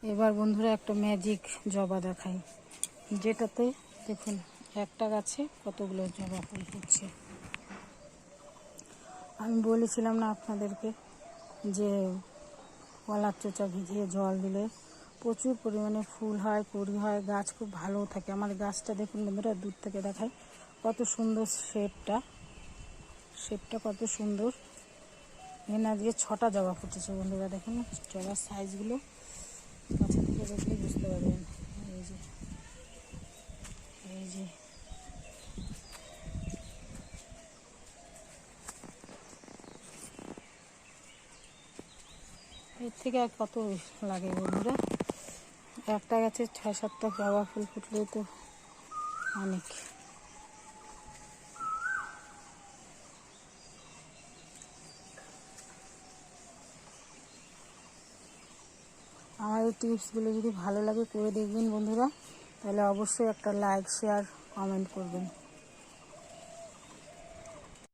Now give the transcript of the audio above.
এবার বন্ধুরা একটা ম্যাজিক জবা দেখাই, যেটাতে দেখুন একটা গাছে কতগুলো জবা ফুল ফুটছে। আমি বলেছিলাম না আপনাদেরকে যে কলার চোচা ভিজিয়ে জল দিলে প্রচুর পরিমাণে ফুল হয়, কুঁড়ি হয়, গাছ খুব ভালো থাকে। আমার গাছটা দেখুন বন্ধুরা, দূর থেকে দেখাই কত সুন্দর শেপটা কত সুন্দর। এখানে আজকে 6টা জবা ফুটেছে বন্ধুরা, দেখুন জবার সাইজগুলো কাছে থেকে দেখলে বুঝতে পারবেন। এই যে এর থেকে আর কত লাগে বন্ধুরা, একটা গাছে 6-7টা জবা ফুল ফুটলে তো অনেক। আমার এই টিপসগুলো যদি ভালো লাগে করে দেখবেন বন্ধুরা, তাহলে অবশ্যই একটা লাইক, শেয়ার, কমেন্ট করবেন।